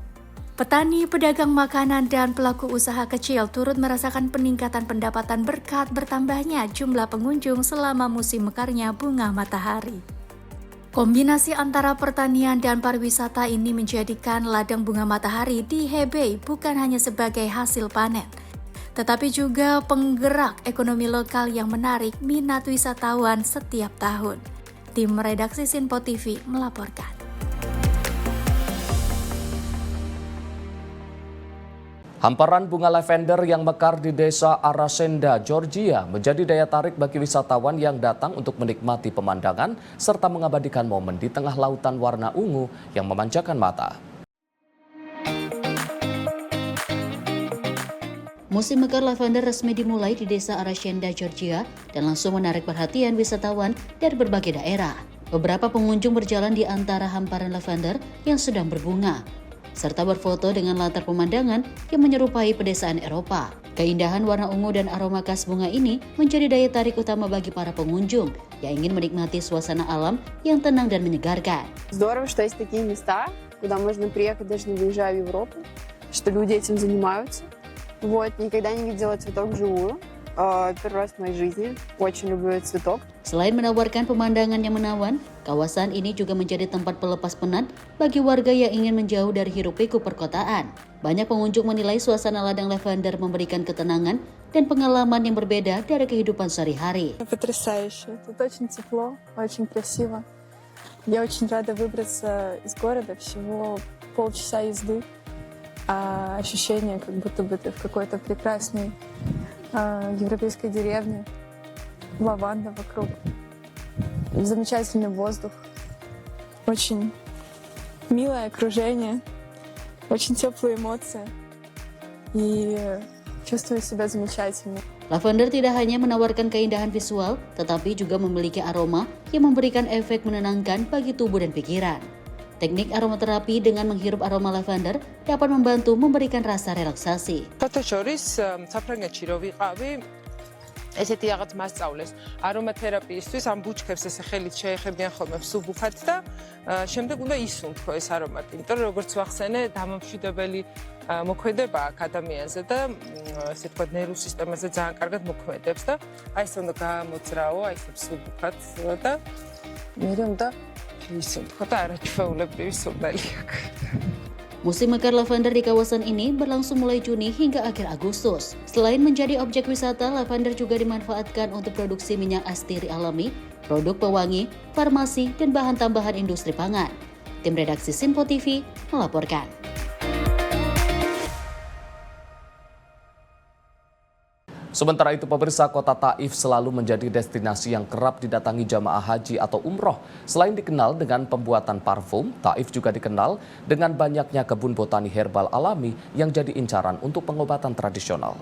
Petani, pedagang makanan, dan pelaku usaha kecil turut merasakan peningkatan pendapatan berkat bertambahnya jumlah pengunjung selama musim mekarnya bunga matahari. Kombinasi antara pertanian dan pariwisata ini menjadikan ladang bunga matahari di Hebei bukan hanya sebagai hasil panen, tetapi juga penggerak ekonomi lokal yang menarik minat wisatawan setiap tahun. Tim redaksi Sinpo TV melaporkan. Hamparan bunga lavender yang mekar di desa Arashenda, Georgia menjadi daya tarik bagi wisatawan yang datang untuk menikmati pemandangan serta mengabadikan momen di tengah lautan warna ungu yang memanjakan mata. Musim mekar lavender resmi dimulai di desa Arashenda, Georgia dan langsung menarik perhatian wisatawan dari berbagai daerah. Beberapa pengunjung berjalan di antara hamparan lavender yang sedang berbunga, serta berfoto dengan latar pemandangan yang menyerupai pedesaan Eropa. Keindahan warna ungu dan aroma khas bunga ini menjadi daya tarik utama bagi para pengunjung yang ingin menikmati suasana alam yang tenang dan menyegarkan. Здорово, что есть такие места, куда можно приехать, даже не выезжая в Европу, что люди этим занимаются. Вот, никогда не видела цветок вживую. Первый раз в моей жизни. Очень люблю этот цветок. Selain menawarkan pemandangan yang menawan, kawasan ini juga menjadi tempat pelepas penat bagi warga yang ingin menjauh dari hiruk-pikuk perkotaan. Banyak pengunjung menilai suasana ladang lavender memberikan ketenangan dan pengalaman yang berbeda dari kehidupan sehari-hari. Потрясающе. Тут очень тепло, очень красиво. Я очень рада выбраться из города, всего полчаса езды. Ощущение, как будто бы ты в какой-то прекрасной европейской деревне. Лаванда вокруг. Замечательный воздух. Очень милое окружение. Очень теплые эмоции. И чувствую себя замечательно. Lavender tidak hanya menawarkan keindahan visual, tetapi juga memiliki aroma yang memberikan efek menenangkan bagi tubuh dan pikiran. Teknik aromaterapi dengan menghirup aroma lavender dapat membantu memberikan rasa relaksasi. ესეთი რაღაც მასწავლეს არომათერაპიისთვის ამ ბუჩქებს ესე ხელით შეეხებიან ხოლმე ვსუბუქად და შემდეგ უნდა ისუნთქო ეს არომატი. იმიტომ რომ როგორც ვახსენე, დამამშვიდებელი მოქმედება აქ ადამიანზე და ესე თქვა ნერვულ სისტემაზე ძალიან კარგად მოქმედებს და აი ეს უნდა გამოძრაო, აი ეს ვსუბუქად და მე უნდა ისუნთქო და არაჩვეულებრივი სურნელი აქვს. Musim mekar lavender di kawasan ini berlangsung mulai Juni hingga akhir Agustus. Selain menjadi objek wisata, lavender juga dimanfaatkan untuk produksi minyak astiri alami, produk pewangi, farmasi, dan bahan tambahan industri pangan. Tim redaksi Sinpo TV melaporkan. Sementara itu, pemirsa, kota Taif selalu menjadi destinasi yang kerap didatangi jamaah haji atau umroh. Selain dikenal dengan pembuatan parfum, Taif juga dikenal dengan banyaknya kebun botani herbal alami yang jadi incaran untuk pengobatan tradisional.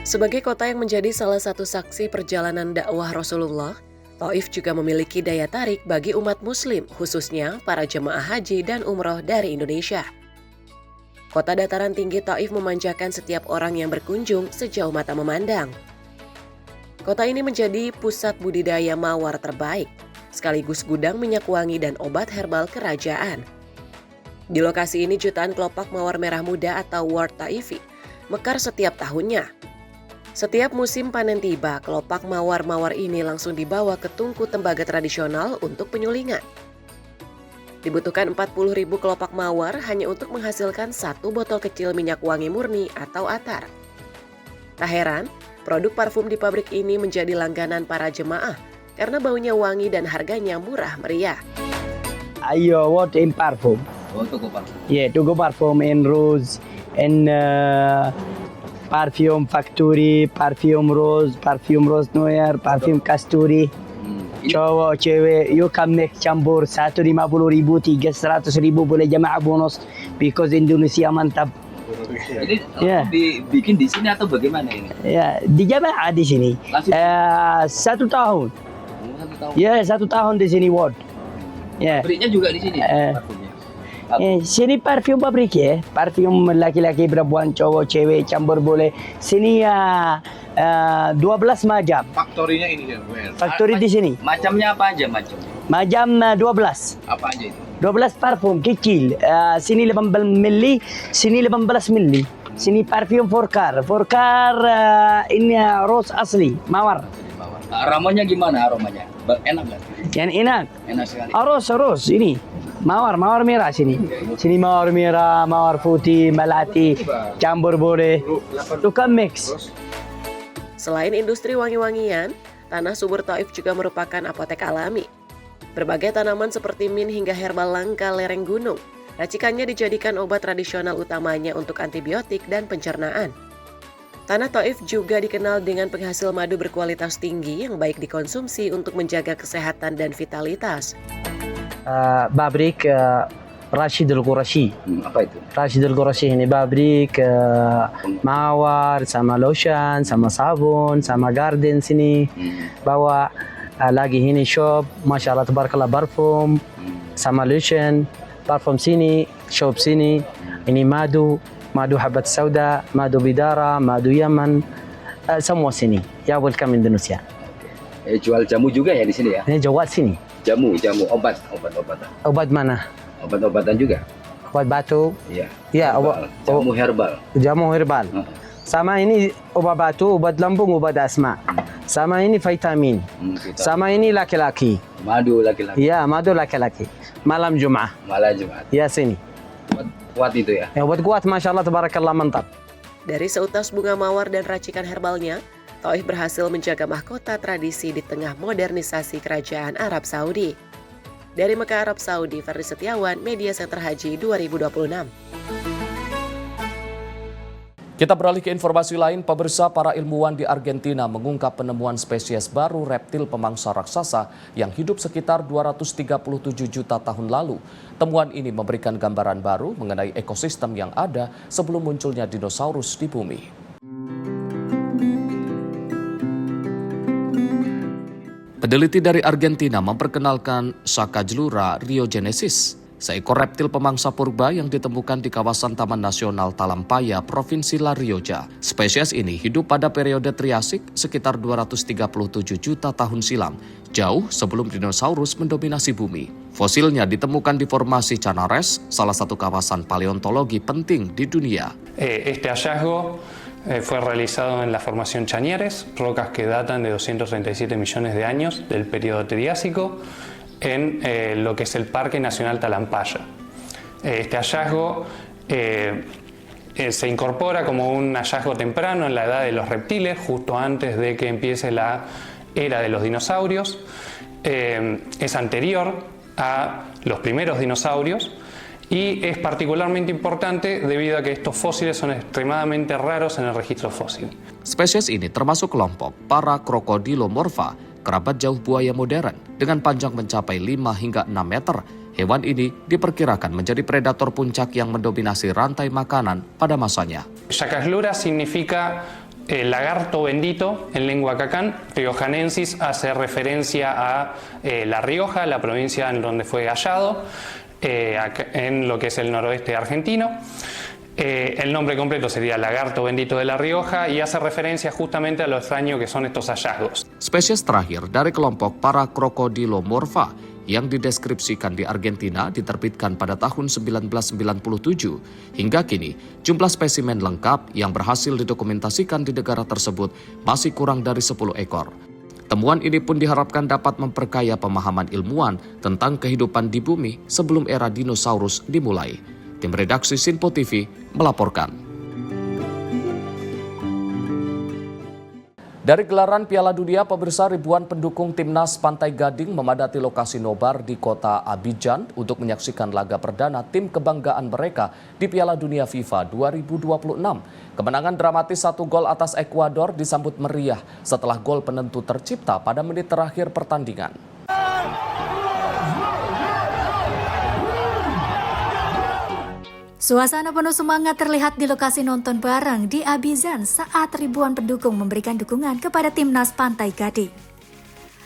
Sebagai kota yang menjadi salah satu saksi perjalanan dakwah Rasulullah, Taif juga memiliki daya tarik bagi umat muslim, khususnya para jemaah haji dan umroh dari Indonesia. Kota dataran tinggi Taif memanjakan setiap orang yang berkunjung sejauh mata memandang. Kota ini menjadi pusat budidaya mawar terbaik, sekaligus gudang minyak wangi dan obat herbal kerajaan. Di lokasi ini jutaan kelopak mawar merah muda atau wart Taifi mekar setiap tahunnya. Setiap musim panen tiba, kelopak mawar-mawar ini langsung dibawa ke tungku tembaga tradisional untuk penyulingan. Dibutuhkan 40.000 kelopak mawar hanya untuk menghasilkan 1 botol kecil minyak wangi murni atau atar. Tak heran, produk parfum di pabrik ini menjadi langganan para jemaah karena baunya wangi dan harganya murah meriah. Ayo, what in parfum? Oh, toko parfum. Yeah, toko parfum in rose, in perfume factory, perfume rose noir, perfume kasturi. Cowok, cewek, you can make campur 150.000, 300.000 boleh jamaah bonus because Indonesia mantap. Ini dibikin di sini atau bagaimana ini? Ya, di jamaah di sini. 1 tahun. Ya, 1 tahun di sini Ward. Ya. Pabriknya juga di sini. Parfumnya. Sini parfum pabrik ya, parfum laki-laki, perempuan, cowok, cewek, campur boleh. Sini 12 macam. Faktorinya ini ya, Faktori di sini. Macamnya apa aja macam? Macam 12. Apa aja itu? 12 parfum kecil. Sini 18 mili, sini 18 mili. Sini parfum Forcar. Forcar ini rose asli, mawar. Aromanya gimana aromanya? Enak nggak? Yang enak. Enak sekali. Rose ini. Mawar merah sini. Sini mawar merah, mawar putih, melati, campur boleh. Tukang mix. Selain industri wangi-wangian, Tanah Subur Thaif juga merupakan apotek alami. Berbagai tanaman seperti mint hingga herbal langka lereng gunung, racikannya dijadikan obat tradisional utamanya untuk antibiotik dan pencernaan. Tanah Thaif juga dikenal dengan penghasil madu berkualitas tinggi yang baik dikonsumsi untuk menjaga kesehatan dan vitalitas. Pabrik Rashid Al-Qurashi. Apa itu? Rashid Al-Qurashi ini pabrik mawar, sama lotion, sama sabun, sama garden sini. Bawa lagi ini shop, Masya Allah tabarakallah parfum, sama lotion, parfum sini, shop sini. Ini madu habat sauda, madu bidara, madu Yaman, semua sini. Ya welcome Indonesia. Jual jamu juga ya di sini ya? Ini jawat sini. Jamu, obat-obatan. Obat mana? Obat-obatan juga. Obat batu. Iya. Ya, jamu herbal. Jamu herbal. Sama ini obat batu, obat lambung, obat asma. Sama ini vitamin. Sama ini laki-laki. Madu laki-laki. Ya, madu laki-laki. Malam Jumat. Ya sini. Kuat itu ya? Ya, obat kuat, Masya Allah, tabarakallah, mantap. Dari seutas bunga mawar dan racikan herbalnya, Thaif berhasil menjaga mahkota tradisi di tengah modernisasi kerajaan Arab Saudi. Dari Mekah, Arab Saudi, Ferdi Setiawan, Media Center Haji 2026. Kita beralih ke informasi lain, pemirsa. Para ilmuwan di Argentina mengungkap penemuan spesies baru reptil pemangsa raksasa yang hidup sekitar 237 juta tahun lalu. Temuan ini memberikan gambaran baru mengenai ekosistem yang ada sebelum munculnya dinosaurus di bumi. Peneliti dari Argentina memperkenalkan Sacajlura riogenesis, seekor reptil pemangsa purba yang ditemukan di kawasan Taman Nasional Talampaya, Provinsi La Rioja. Spesies ini hidup pada periode Triasik sekitar 237 juta tahun silam, jauh sebelum dinosaurus mendominasi bumi. Fosilnya ditemukan di formasi Chanares, salah satu kawasan paleontologi penting di dunia. Este hallazgo fue realizado en la formación Chañares, rocas que datan de 237 millones de años del periodo Triásico, en lo que es el Parque Nacional Talampaya. Este hallazgo se incorpora como un hallazgo temprano en la edad de los reptiles, justo antes de que empiece la era de los dinosaurios. Es anterior a los primeros dinosaurios y es particularmente importante debido a que estos fósiles son extremadamente raros en el registro fósil. Spesies ini termasuk kelompok Parakrocodilomorpha, kerabat jauh buaya modern, dengan panjang mencapai 5 hingga 6 meter. Hewan ini diperkirakan menjadi predator puncak yang mendominasi rantai makanan pada masanya. Sacajlura significa lagarto bendito en lengua cacán. Riojanensis hace referencia a La Rioja, la provincia en donde fue hallado, en lo que es el noroeste argentino. El nombre completo sería lagarto bendito de La Rioja y hace referencia justamente a lo extraño que son estos hallazgos. Spesies terakhir dari kelompok Paracrocodilomorpha yang dideskripsikan di Argentina diterbitkan pada tahun 1997. Hingga kini, jumlah spesimen lengkap yang berhasil didokumentasikan di negara tersebut masih kurang dari 10 ekor. Temuan ini pun diharapkan dapat memperkaya pemahaman ilmuwan tentang kehidupan di bumi sebelum era dinosaurus dimulai. Tim redaksi Sinpo TV melaporkan. Dari gelaran Piala Dunia, pemirsa, ribuan pendukung timnas Pantai Gading memadati lokasi nobar di kota Abidjan untuk menyaksikan laga perdana tim kebanggaan mereka di Piala Dunia FIFA 2026. Kemenangan dramatis 1 gol atas Ekuador disambut meriah setelah gol penentu tercipta pada menit terakhir pertandingan. Suasana penuh semangat terlihat di lokasi nonton bareng di Abidjan saat ribuan pendukung memberikan dukungan kepada timnas Pantai Gading.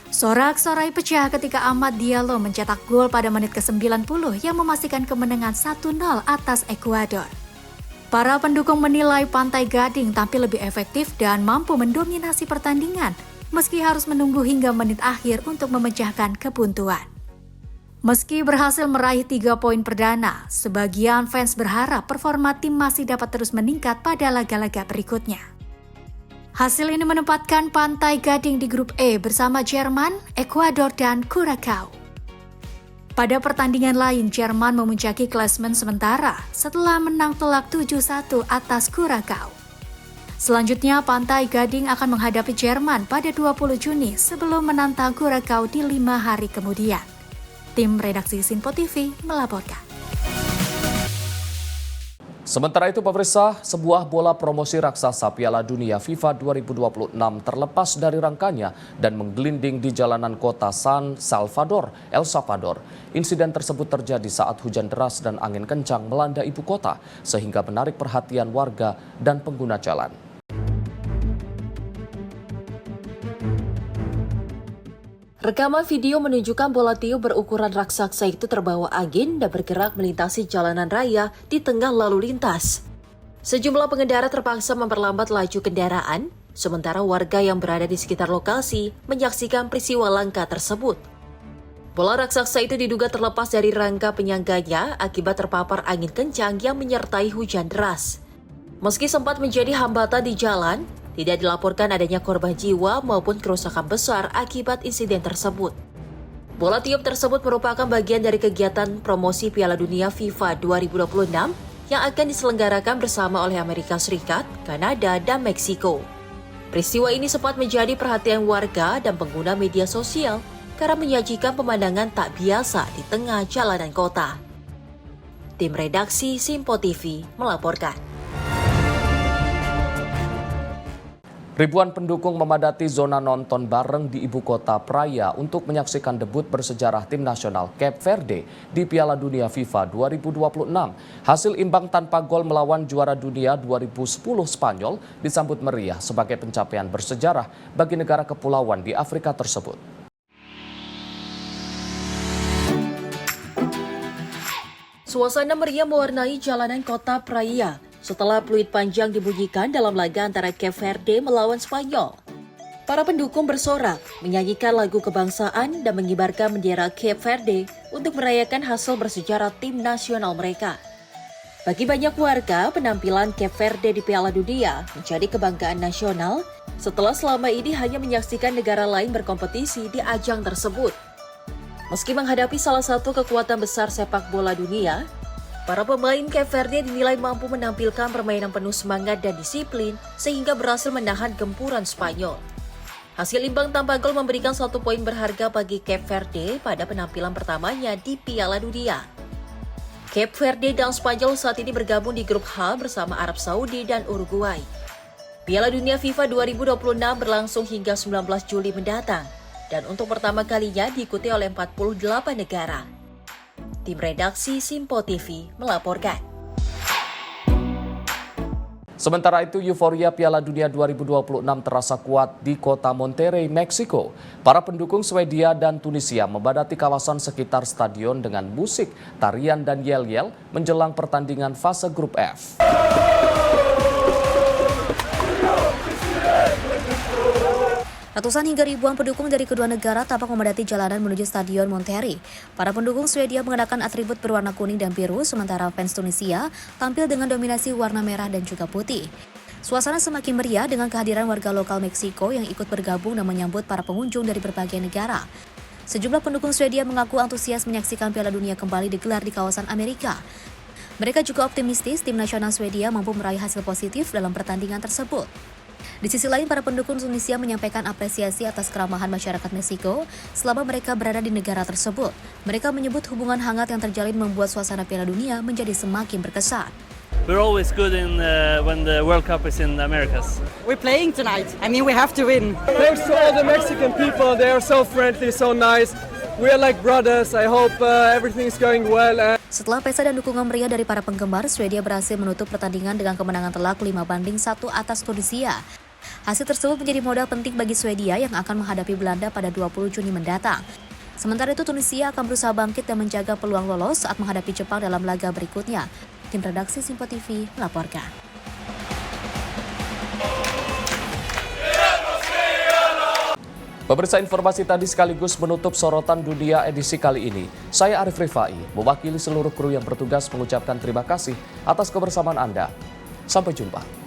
Sorak-sorai pecah ketika Amad Diallo mencetak gol pada menit ke-90 yang memastikan kemenangan 1-0 atas Ekuador. Para pendukung menilai Pantai Gading tampil lebih efektif dan mampu mendominasi pertandingan, meski harus menunggu hingga menit akhir untuk memecahkan kebuntuan. Meski berhasil meraih 3 poin perdana, sebagian fans berharap performa tim masih dapat terus meningkat pada laga-laga berikutnya. Hasil ini menempatkan Pantai Gading di grup E bersama Jerman, Ekuador, dan Curaçao. Pada pertandingan lain, Jerman memuncaki klasemen sementara setelah menang telak 7-1 atas Curaçao. Selanjutnya, Pantai Gading akan menghadapi Jerman pada 20 Juni sebelum menantang Curaçao di 5 hari kemudian. Tim redaksi Sinpo TV melaporkan. Sementara itu, pemirsa, sebuah bola promosi raksasa Piala Dunia FIFA 2026 terlepas dari rangkanya dan menggelinding di jalanan kota San Salvador, El Salvador. Insiden tersebut terjadi saat hujan deras dan angin kencang melanda ibu kota, sehingga menarik perhatian warga dan pengguna jalan. Rekaman video menunjukkan bola tiup berukuran raksasa itu terbawa angin dan bergerak melintasi jalanan raya di tengah lalu lintas. Sejumlah pengendara terpaksa memperlambat laju kendaraan, sementara warga yang berada di sekitar lokasi menyaksikan peristiwa langka tersebut. Bola raksasa itu diduga terlepas dari rangka penyangganya akibat terpapar angin kencang yang menyertai hujan deras. Meski sempat menjadi hambatan di jalan, tidak dilaporkan adanya korban jiwa maupun kerusakan besar akibat insiden tersebut. Bola tiup tersebut merupakan bagian dari kegiatan promosi Piala Dunia FIFA 2026 yang akan diselenggarakan bersama oleh Amerika Serikat, Kanada, dan Meksiko. Peristiwa ini sempat menjadi perhatian warga dan pengguna media sosial karena menyajikan pemandangan tak biasa di tengah jalanan kota. Tim redaksi Sinpo TV melaporkan. Ribuan pendukung memadati zona nonton bareng di ibu kota Praia untuk menyaksikan debut bersejarah tim nasional Cape Verde di Piala Dunia FIFA 2026. Hasil imbang tanpa gol melawan juara dunia 2010 Spanyol disambut meriah sebagai pencapaian bersejarah bagi negara kepulauan di Afrika tersebut. Suasana meriah mewarnai jalanan kota Praia setelah peluit panjang dibunyikan dalam laga antara Cape Verde melawan Spanyol. Para pendukung bersorak, menyanyikan lagu kebangsaan dan mengibarkan bendera Cape Verde untuk merayakan hasil bersejarah tim nasional mereka. Bagi banyak warga, penampilan Cape Verde di Piala Dunia menjadi kebanggaan nasional setelah selama ini hanya menyaksikan negara lain berkompetisi di ajang tersebut. Meski menghadapi salah satu kekuatan besar sepak bola dunia, para pemain Cape Verde dinilai mampu menampilkan permainan penuh semangat dan disiplin sehingga berhasil menahan gempuran Spanyol. Hasil imbang tanpa gol memberikan 1 poin berharga bagi Cape Verde pada penampilan pertamanya di Piala Dunia. Cape Verde dan Spanyol saat ini bergabung di grup H bersama Arab Saudi dan Uruguay. Piala Dunia FIFA 2026 berlangsung hingga 19 Juli mendatang dan untuk pertama kalinya diikuti oleh 48 negara. Tim redaksi Sinpo TV melaporkan. Sementara itu, euforia Piala Dunia 2026 terasa kuat di kota Monterrey, Meksiko. Para pendukung Swedia dan Tunisia membadati kawasan sekitar stadion dengan musik, tarian, dan yel-yel menjelang pertandingan fase grup F. Ratusan hingga ribuan pendukung dari kedua negara tampak memadati jalanan menuju Stadion Monterrey. Para pendukung Swedia mengenakan atribut berwarna kuning dan biru, sementara fans Tunisia tampil dengan dominasi warna merah dan juga putih. Suasana semakin meriah dengan kehadiran warga lokal Meksiko yang ikut bergabung dan menyambut para pengunjung dari berbagai negara. Sejumlah pendukung Swedia mengaku antusias menyaksikan Piala Dunia kembali digelar di kawasan Amerika. Mereka juga optimistis tim nasional Swedia mampu meraih hasil positif dalam pertandingan tersebut. Di sisi lain, para pendukung Tunisia menyampaikan apresiasi atas keramahan masyarakat Meksiko selama mereka berada di negara tersebut. Mereka menyebut hubungan hangat yang terjalin membuat suasana Piala Dunia menjadi semakin berkesan. We're always good in when the World Cup is in the Americas. We're playing tonight. I mean, we have to win. Thanks to all the Mexican people. They are so friendly, so nice. We are like brothers. I hope everything is going well. Setelah pesta dan dukungan meriah dari para penggemar, Swedia berhasil menutup pertandingan dengan kemenangan telak 5-1 atas Tunisia. Hasil tersebut menjadi modal penting bagi Swedia yang akan menghadapi Belanda pada 20 Juni mendatang. Sementara itu, Tunisia akan berusaha bangkit dan menjaga peluang lolos saat menghadapi Jepang dalam laga berikutnya. Tim redaksi Simpo TV melaporkan. Pemirsa, informasi tadi sekaligus menutup sorotan dunia edisi kali ini. Saya Arif Rifai, mewakili seluruh kru yang bertugas mengucapkan terima kasih atas kebersamaan Anda. Sampai jumpa.